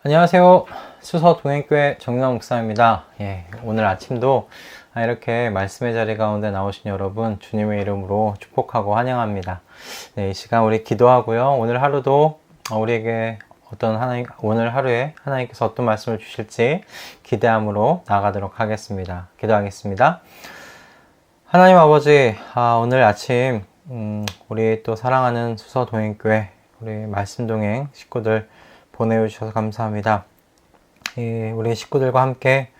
안녕하세요. 수서 동행교회 정윤아 목사입니다. 오늘 아침도 이렇게 말씀의 자리 가운데 나오신 여러분 주님의 이름으로 축복하고 환영합니다. 이 시간 우리 기도하고요. 오늘 하루도 우리에게 오늘 하루에 하나님께서 어떤 말씀을 주실지 기대함으로 나아가도록 하겠습니다. 기도하겠습니다. 하나님 아버지, 오늘 아침 우리 또 사랑하는 수서 동행교회 우리 말씀동행 식구들 보내주셔서 감사합니다. 우리 식구들과 함께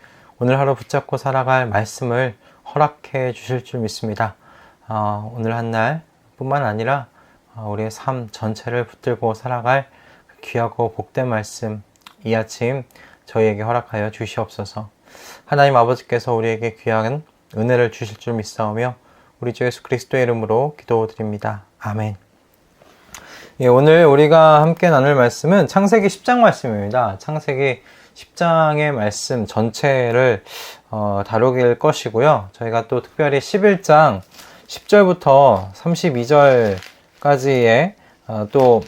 오늘 하루 붙잡고 살아갈 말씀을 허락해 주실 줄 믿습니다. 오늘 한 날 뿐만 아니라 우리의 삶 전체를 붙들고 살아갈 귀하고 복된 말씀 이 아침 저희에게 허락하여 주시옵소서. 하나님 아버지께서 우리에게 귀한 은혜를 주실 줄 믿사오며 우리 주 예수 그리스도의 이름으로 기도드립니다. 아멘. 오늘 우리가 함께 나눌 말씀은 창세기 10장 말씀입니다. 창세기 10장의 말씀 전체를 다루길 것이고요. 저희가 또 특별히 11장 10절부터 32절까지의 또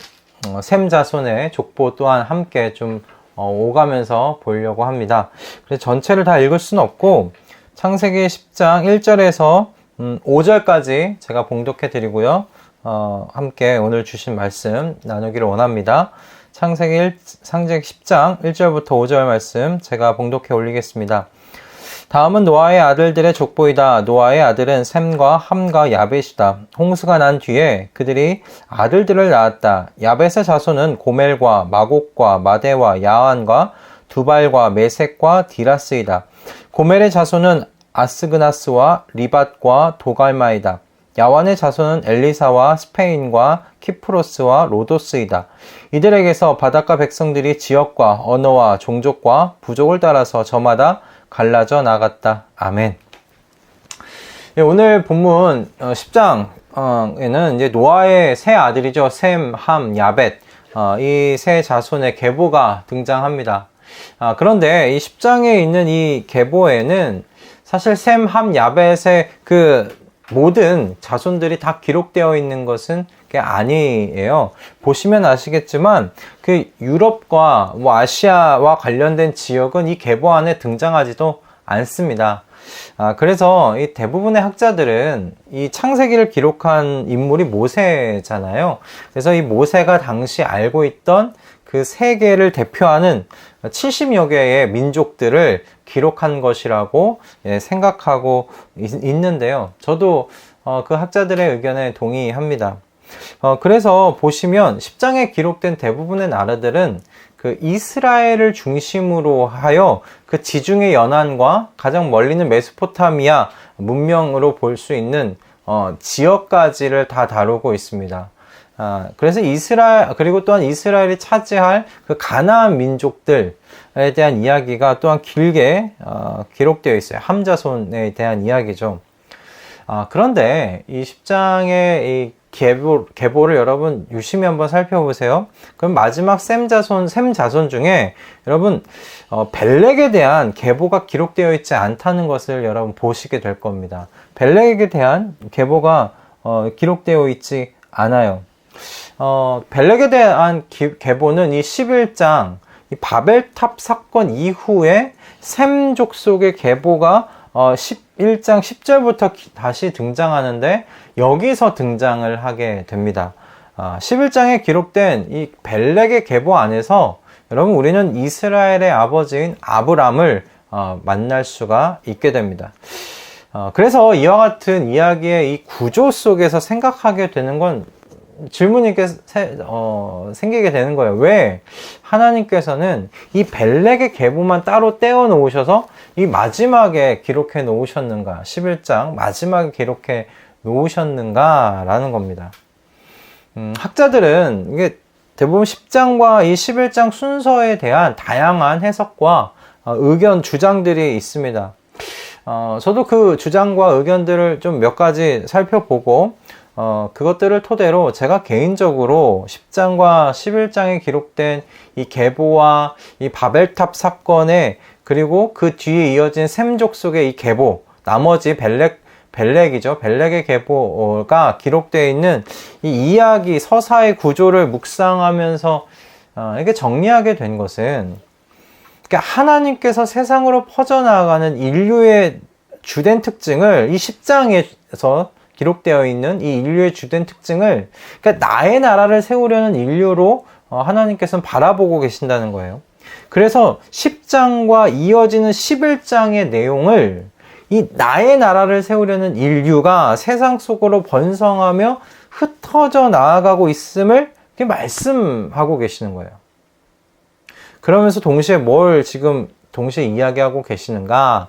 셈 자손의 족보 또한 함께 좀 오가면서 보려고 합니다. 그래서 전체를 다 읽을 수는 없고 창세기 10장 1절에서 5절까지 제가 봉독해 드리고요. 함께 오늘 주신 말씀 나누기를 원합니다. 창세기 10장 1절부터 5절 말씀 제가 봉독해 올리겠습니다. 다음은 노아의 아들들의 족보이다. 노아의 아들은 셈과 함과 야벳이다. 홍수가 난 뒤에 그들이 아들들을 낳았다. 야벳의 자손은 고멜과 마곡과 마대와 야한과 두발과 메색과 디라스이다. 고멜의 자손은 아스그나스와 리밧과 도갈마이다. 야완의 자손은 엘리사와 스페인과 키프로스와 로도스이다. 이들에게서 바닷가 백성들이 지역과 언어와 종족과 부족을 따라서 저마다 갈라져 나갔다. 아멘. 오늘 본문 10장에는 이제 노아의 세 아들이죠. 셈, 함, 야벳 이 세 자손의 계보가 등장합니다. 그런데 이 10장에 있는 이 계보에는 사실 셈, 함, 야벳의 모든 자손들이 다 기록되어 있는 것은 아니에요. 보시면 아시겠지만 유럽과 아시아와 관련된 지역은 이 계보 안에 등장하지도 않습니다. 그래서 이 대부분의 학자들은 이 창세기를 기록한 인물이 모세잖아요. 그래서 이 모세가 당시 알고 있던 그 세계를 대표하는 70여 개의 민족들을 기록한 것이라고 생각하고 있는데요. 저도 그 학자들의 의견에 동의합니다. 그래서 보시면 10장에 기록된 대부분의 나라들은 그 이스라엘을 중심으로 하여 그 지중해 연안과 가장 멀리는 메소포타미아 문명으로 볼 수 있는 지역까지를 다 다루고 있습니다. 그래서 그리고 또한 이스라엘이 차지할 그 가나안 민족들에 대한 이야기가 또한 길게 기록되어 있어요. 함 자손에 대한 이야기죠. 그런데 이 10장의 이 계보를 여러분 유심히 한번 살펴보세요. 그럼 마지막 셈 자손 중에 여러분 벨렉에 대한 계보가 기록되어 있지 않다는 것을 여러분 보시게 될 겁니다. 벨렉에 대한 계보가 기록되어 있지 않아요. 벨렉에 대한 계보는 이 11장 이 바벨탑 사건 이후에 셈 족속의 계보가 11장 10절부터 다시 등장하는데 여기서 등장을 하게 됩니다. 11장에 기록된 이 벨렉의 계보 안에서 여러분 우리는 이스라엘의 아버지인 아브람을 만날 수가 있게 됩니다. 그래서 이와 같은 이야기의 이 구조 속에서 생각하게 되는 건 질문이 생기게 되는 거예요. 왜 하나님께서는 이 벨렉의 계보만 따로 떼어 놓으셔서 이 마지막에 기록해 놓으셨는가? 11장 마지막에 기록해 놓으셨는가? 라는 겁니다. 학자들은 이게 대부분 10장과 이 11장 순서에 대한 다양한 해석과 의견, 주장들이 있습니다. 저도 그 주장과 의견들을 좀 몇 가지 살펴보고 그것들을 토대로 제가 개인적으로 10장과 11장에 기록된 이 계보와 이 바벨탑 사건에 그리고 그 뒤에 이어진 셈 족속의 이 계보, 나머지 벨렉의 계보가 기록되어 있는 이 이야기, 서사의 구조를 묵상하면서 이렇게 정리하게 된 것은, 그러니까 하나님께서 세상으로 퍼져나가는 인류의 주된 특징을 이 10장에서 기록되어 있는 이 인류의 주된 특징을, 그러니까 나의 나라를 세우려는 인류로 하나님께서는 바라보고 계신다는 거예요. 그래서 10장과 이어지는 11장의 내용을 이 나의 나라를 세우려는 인류가 세상 속으로 번성하며 흩어져 나아가고 있음을 말씀하고 계시는 거예요. 그러면서 동시에 뭘 지금 동시에 이야기하고 계시는가?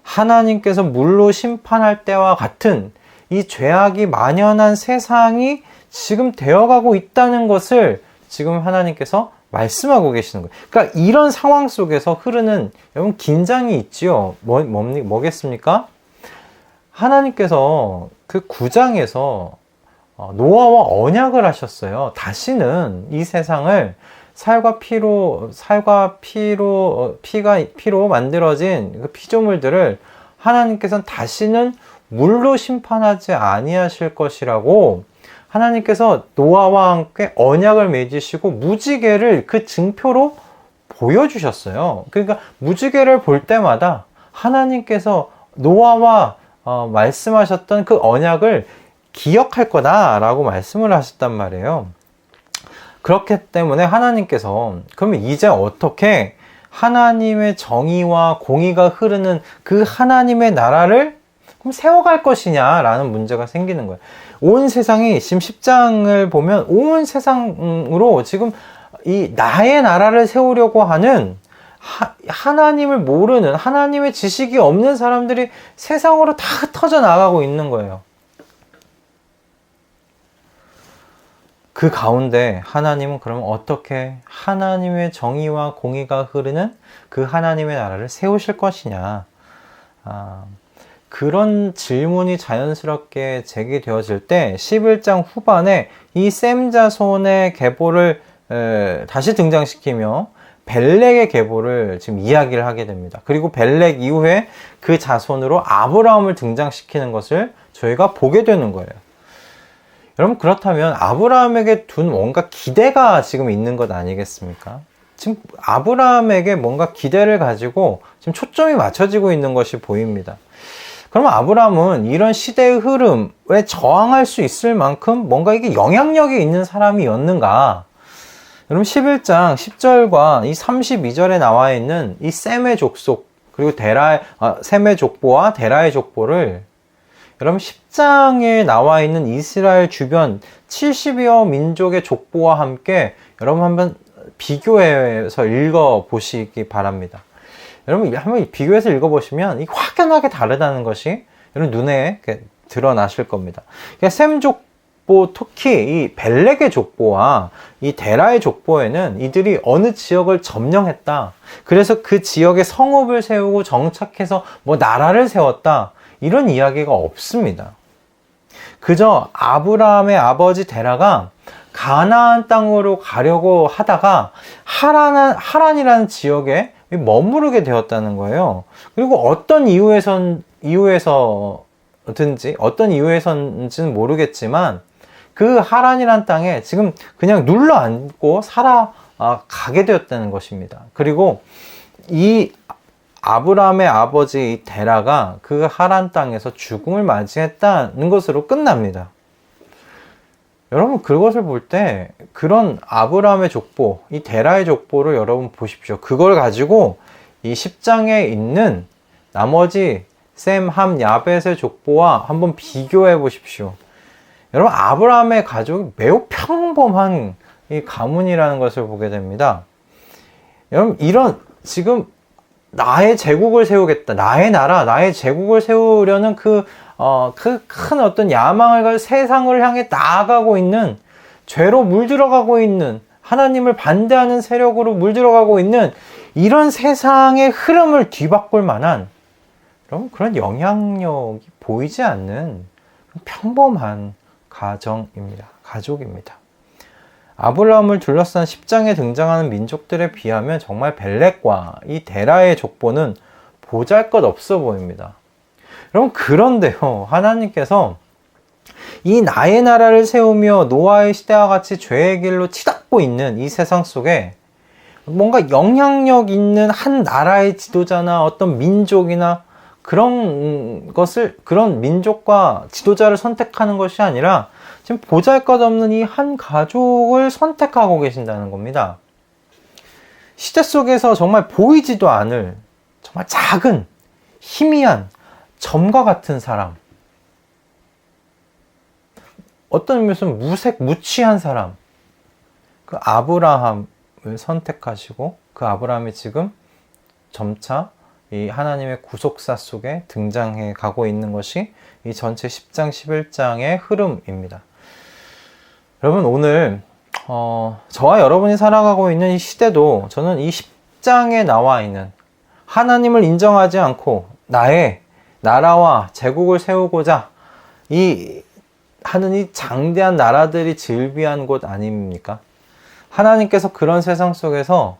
하나님께서 물로 심판할 때와 같은 이 죄악이 만연한 세상이 지금 되어가고 있다는 것을 지금 하나님께서 말씀하고 계시는 거예요. 그러니까 이런 상황 속에서 흐르는, 여러분, 긴장이 있지요. 뭐겠습니까? 하나님께서 그 9장에서 노아와 언약을 하셨어요. 다시는 이 세상을 피로 만들어진 그 피조물들을 하나님께서는 다시는 물로 심판하지 아니하실 것이라고 하나님께서 노아와 함께 언약을 맺으시고 무지개를 그 증표로 보여주셨어요. 그러니까 무지개를 볼 때마다 하나님께서 노아와 말씀하셨던 그 언약을 기억할 거다라고 말씀을 하셨단 말이에요. 그렇기 때문에 하나님께서 그러면 이제 어떻게 하나님의 정의와 공의가 흐르는 그 하나님의 나라를 그럼 세워갈 것이냐라는 문제가 생기는 거예요. 온 세상이 지금 10장을 보면 온 세상으로 지금 이 나의 나라를 세우려고 하는 하나님을 모르는, 하나님의 지식이 없는 사람들이 세상으로 다 흩어져 나가고 있는 거예요. 그 가운데 하나님은 그러면 어떻게 하나님의 정의와 공의가 흐르는 그 하나님의 나라를 세우실 것이냐. 그런 질문이 자연스럽게 제기되어질 때 11장 후반에 이 셈 자손의 계보를 다시 등장시키며 벨렉의 계보를 지금 이야기를 하게 됩니다. 그리고 벨렉 이후에 그 자손으로 아브라함을 등장시키는 것을 저희가 보게 되는 거예요. 여러분, 그렇다면 아브라함에게 둔 뭔가 기대가 지금 있는 것 아니겠습니까? 지금 아브라함에게 뭔가 기대를 가지고 지금 초점이 맞춰지고 있는 것이 보입니다. 그러면 아브라함은 이런 시대의 흐름에 저항할 수 있을 만큼 뭔가 이게 영향력이 있는 사람이었는가? 여러분, 11장 10절과 이 32절에 나와 있는 이 셈의 족속, 그리고 셈의 족보와 데라의 족보를 여러분 10장에 나와 있는 이스라엘 주변 70여 민족의 족보와 함께 여러분 한번 비교해서 읽어보시기 바랍니다. 여러분 한번 비교해서 읽어보시면 이 확연하게 다르다는 것이 여러분 눈에 드러나실 겁니다. 그러니까 셈 족보, 특히 이 벨렉의 족보와 이 데라의 족보에는 이들이 어느 지역을 점령했다. 그래서 그 지역에 성읍을 세우고 정착해서 뭐 나라를 세웠다. 이런 이야기가 없습니다. 그저 아브라함의 아버지 데라가 가나안 땅으로 가려고 하다가 하란이라는 지역에 머무르게 되었다는 거예요. 그리고 어떤 이유에서인지는 모르겠지만 그 하란이라는 땅에 지금 그냥 눌러 앉고 살아가게 되었다는 것입니다. 그리고 이 아브라함의 아버지 데라가 그 하란 땅에서 죽음을 맞이했다는 것으로 끝납니다. 여러분, 그것을 볼 때 그런 아브라함의 족보, 이 데라의 족보를 여러분 보십시오. 그걸 가지고 이 10장에 있는 나머지 셈, 함, 야벳의 족보와 한번 비교해 보십시오. 여러분, 아브라함의 가족이 매우 평범한 이 가문이라는 것을 보게 됩니다. 여러분, 이런 지금 나의 제국을 세우겠다, 나의 나라, 나의 제국을 세우려는 그 큰 어떤 야망을 가지고 세상을 향해 나아가고 있는, 죄로 물들어가고 있는, 하나님을 반대하는 세력으로 물들어가고 있는 이런 세상의 흐름을 뒤바꿀 만한 여러분 그런 영향력이 보이지 않는 평범한 가족입니다. 아브라함을 둘러싼 10장에 등장하는 민족들에 비하면 정말 벨렉과 이 데라의 족보는 보잘것없어 보입니다. 여러분, 그런데요, 하나님께서 이 나의 나라를 세우며 노아의 시대와 같이 죄의 길로 치닫고 있는 이 세상 속에 뭔가 영향력 있는 한 나라의 지도자나 어떤 민족이나 그런 민족과 지도자를 선택하는 것이 아니라 지금 보잘것없는 이 한 가족을 선택하고 계신다는 겁니다. 시대 속에서 정말 보이지도 않을 정말 작은 희미한 점과 같은 사람, 어떤 의미에서는 무취한 사람, 그 아브라함을 선택하시고 그 아브라함이 지금 점차 이 하나님의 구속사 속에 등장해 가고 있는 것이 이 전체 10장, 11장의 흐름입니다. 여러분, 오늘 저와 여러분이 살아가고 있는 이 시대도 저는 이 10장에 나와 있는 하나님을 인정하지 않고 나의 나라와 제국을 세우고자 하는 이 장대한 나라들이 즐비한 곳 아닙니까? 하나님께서 그런 세상 속에서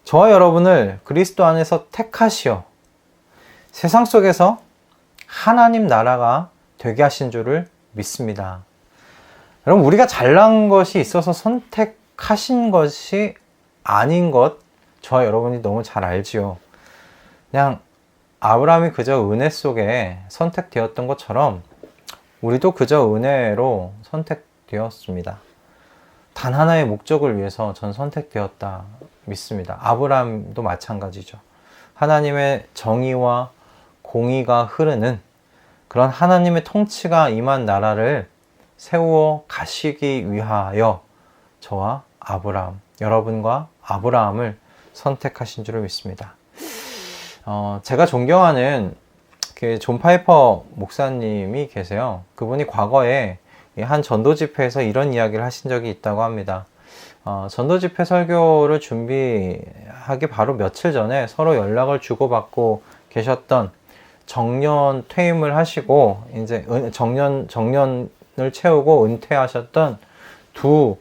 저와 여러분을 그리스도 안에서 택하시어 세상 속에서 하나님 나라가 되게 하신 줄을 믿습니다. 여러분, 우리가 잘난 것이 있어서 선택하신 것이 아닌 것 저와 여러분이 너무 잘 알지요. 그냥 아브라함이 그저 은혜 속에 선택되었던 것처럼 우리도 그저 은혜로 선택되었습니다. 단 하나의 목적을 위해서 전 선택되었다 믿습니다. 아브라함도 마찬가지죠. 하나님의 정의와 공의가 흐르는 그런 하나님의 통치가 임한 나라를 세워 가시기 위하여 저와 아브라함, 여러분과 아브라함을 선택하신 줄을 믿습니다. 제가 존경하는 존 파이퍼 목사님이 계세요. 그분이 과거에 한 전도 집회에서 이런 이야기를 하신 적이 있다고 합니다. 전도 집회 설교를 준비하기 바로 며칠 전에 서로 연락을 주고받고 계셨던 정년 퇴임을 하시고 이제 정년을 채우고 은퇴하셨던 두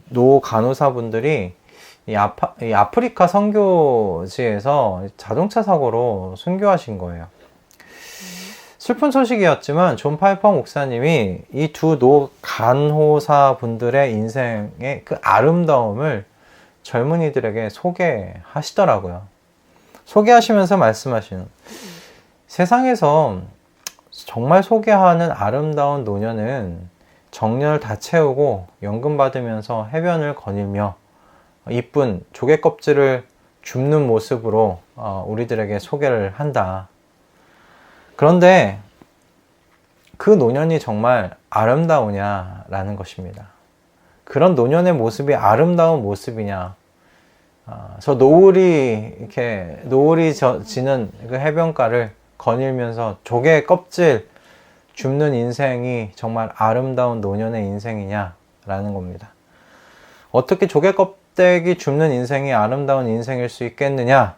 노 간호사분들이 이 아프리카 선교지에서 자동차 사고로 순교하신 거예요. 슬픈 소식이었지만 존 파이퍼 목사님이 이 두 노 간호사 분들의 인생의 그 아름다움을 젊은이들에게 소개하시더라고요. 소개하시면서 말씀하시는, 세상에서 정말 소개하는 아름다운 노년은 정년을 다 채우고 연금 받으면서 해변을 거닐며 이쁜 조개 껍질을 줍는 모습으로 우리들에게 소개를 한다. 그런데 그 노년이 정말 아름다우냐라는 것입니다. 그런 노년의 모습이 아름다운 모습이냐? 저 노을이 지는 그 해변가를 거닐면서 조개 껍질 줍는 인생이 정말 아름다운 노년의 인생이냐라는 겁니다. 어떻게 조개 껍데기 줍는 인생이 아름다운 인생일 수 있겠느냐?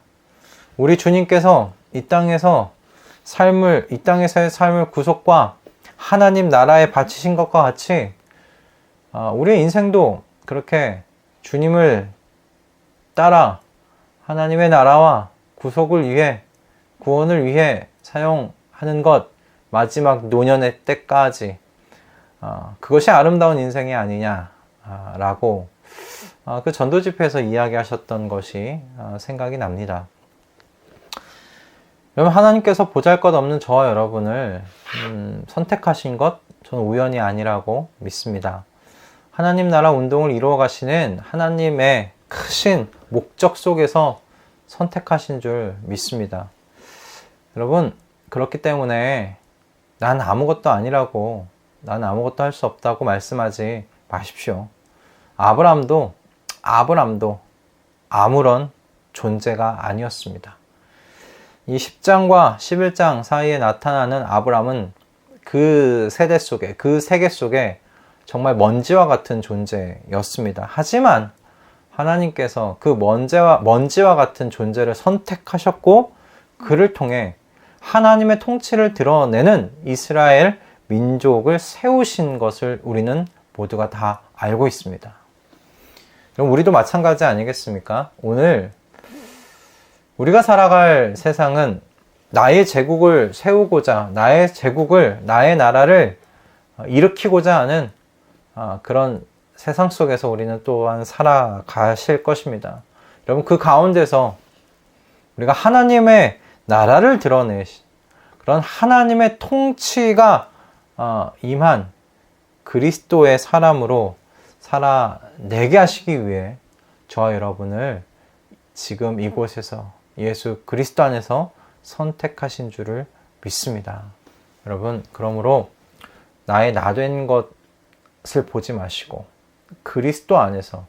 우리 주님께서 이 땅에서의 삶을 구속과 하나님 나라에 바치신 것과 같이 우리의 인생도 그렇게 주님을 따라 하나님의 나라와 구속을 위해, 구원을 위해 사용하는 것, 마지막 노년의 때까지 그것이 아름다운 인생이 아니냐라고 그 전도 집회에서 이야기하셨던 것이 생각이 납니다. 여러분, 하나님께서 보잘것없는 저와 여러분을 선택하신 것 저는 우연이 아니라고 믿습니다. 하나님 나라 운동을 이루어 가시는 하나님의 크신 목적 속에서 선택하신 줄 믿습니다. 여러분, 그렇기 때문에 난 아무것도 아니라고, 난 아무것도 할 수 없다고 말씀하지 마십시오. 아브라함도 아무런 존재가 아니었습니다. 이 10장과 11장 사이에 나타나는 아브라함은 그 세대 속에, 그 세계 속에 정말 먼지와 같은 존재였습니다. 하지만 하나님께서 그 먼지와 같은 존재를 선택하셨고, 그를 통해 하나님의 통치를 드러내는 이스라엘 민족을 세우신 것을 우리는 모두가 다 알고 있습니다. 그럼 우리도 마찬가지 아니겠습니까? 오늘 우리가 살아갈 세상은 나의 제국을 세우고자, 나의 나라를 일으키고자 하는 그런 세상 속에서 우리는 또한 살아가실 것입니다. 여러분, 그 가운데서 우리가 하나님의 나라를 드러내신 그런 하나님의 통치가 임한 그리스도의 사람으로 살아내게 하시기 위해 저와 여러분을 지금 이곳에서 예수 그리스도 안에서 선택하신 줄을 믿습니다. 여러분, 그러므로 나의 나된 것을 보지 마시고 그리스도 안에서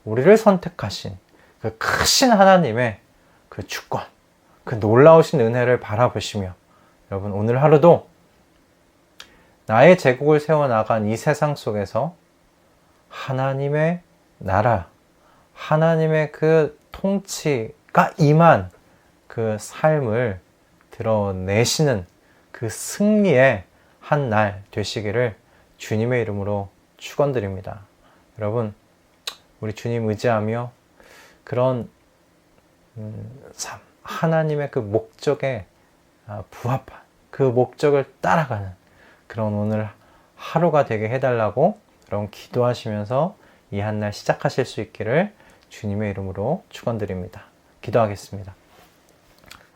우리를 선택하신 그 크신 하나님의 그 주권, 그 놀라우신 은혜를 바라보시며 여러분, 오늘 하루도 나의 제국을 세워나간 이 세상 속에서 하나님의 나라, 하나님의 그 통치가 임한 그 삶을 드러내시는 그 승리의 한 날 되시기를 주님의 이름으로 축원드립니다. 여러분, 우리 주님 의지하며 그런 삶, 하나님의 그 목적에 부합한 그 목적을 따라가는 그런 오늘 하루가 되게 해달라고 여러분 기도하시면서 이 한 날 시작하실 수 있기를 주님의 이름으로 축원드립니다. 기도하겠습니다.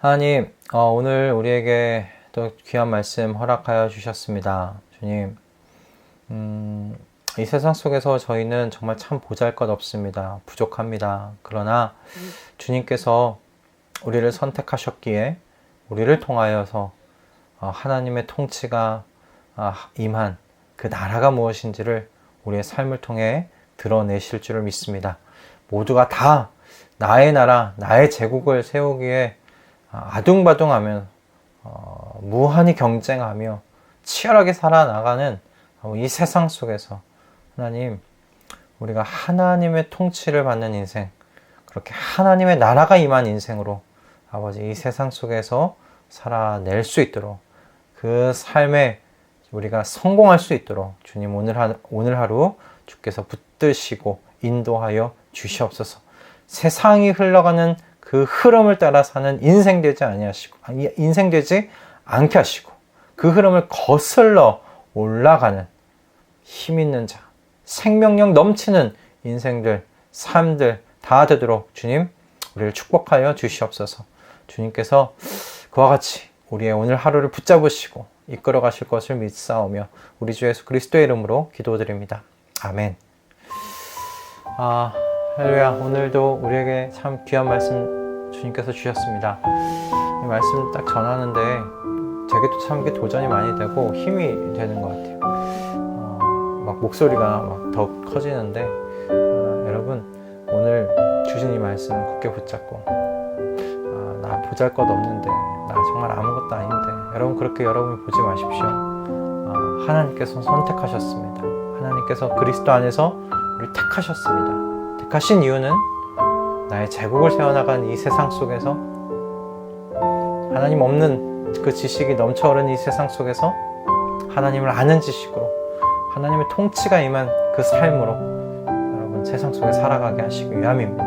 하나님, 오늘 우리에게 또 귀한 말씀 허락하여 주셨습니다. 주님, 이 세상 속에서 저희는 정말 참 보잘것없습니다. 부족합니다. 그러나 주님께서 우리를 선택하셨기에 우리를 통하여서 하나님의 통치가 임한 그 나라가 무엇인지를 우리의 삶을 통해 드러내실 줄을 믿습니다. 모두가 다 나의 나라, 나의 제국을 세우기에 아둥바둥하며 무한히 경쟁하며 치열하게 살아나가는 이 세상 속에서 하나님, 우리가 하나님의 통치를 받는 인생, 그렇게 하나님의 나라가 임한 인생으로 아버지 이 세상 속에서 살아낼 수 있도록 그 삶에 우리가 성공할 수 있도록 주님 오늘 하루 주께서 붙드시고 인도하여 주시옵소서. 세상이 흘러가는 그 흐름을 따라 사는 인생 되지 않게 하시고 그 흐름을 거슬러 올라가는 힘 있는 자, 생명력 넘치는 인생들, 삶들 다 되도록 주님 우리를 축복하여 주시옵소서. 주님께서 그와 같이 우리의 오늘 하루를 붙잡으시고 이끌어 가실 것을 믿사오며 우리 주 예수 그리스도의 이름으로 기도드립니다. 아멘. 할렐루야. 오늘도 우리에게 참 귀한 말씀 주님께서 주셨습니다. 이 말씀 딱 전하는데 되게 참 이게 도전이 많이 되고 힘이 되는 것 같아요. 막 목소리가 막 더 커지는데 여러분, 오늘 주신 이 말씀 굳게 붙잡고 나 보잘것없는데, 나 정말 아무것도 아닌데, 여러분 그렇게 여러분이 보지 마십시오. 하나님께서 선택하셨습니다. 하나님께서 그리스도 안에서 우리를 택하셨습니다. 택하신 이유는 나의 제국을 세워나간 이 세상 속에서, 하나님 없는 그 지식이 넘쳐흐르는 이 세상 속에서 하나님을 아는 지식으로, 하나님의 통치가 임한 그 삶으로 여러분 세상 속에 살아가게 하시기 위함입니다.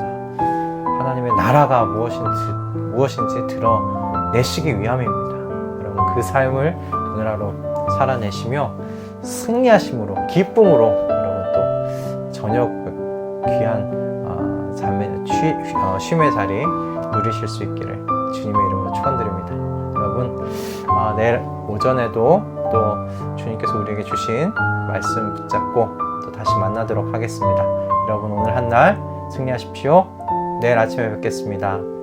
하나님의 나라가 무엇인지 드러내시기 위함입니다. 여러분 그 삶을 오늘 하루 살아내시며 승리하심으로, 기쁨으로 여러분 또 저녁 귀한 쉼의 자리 누리실 수 있기를 주님의 이름으로 축원드립니다. 여러분 내일 오전에도 또 주님께서 우리에게 주신 말씀 붙잡고 또 다시 만나도록 하겠습니다. 여러분 오늘 한 날 승리하십시오. 내일 아침에 뵙겠습니다.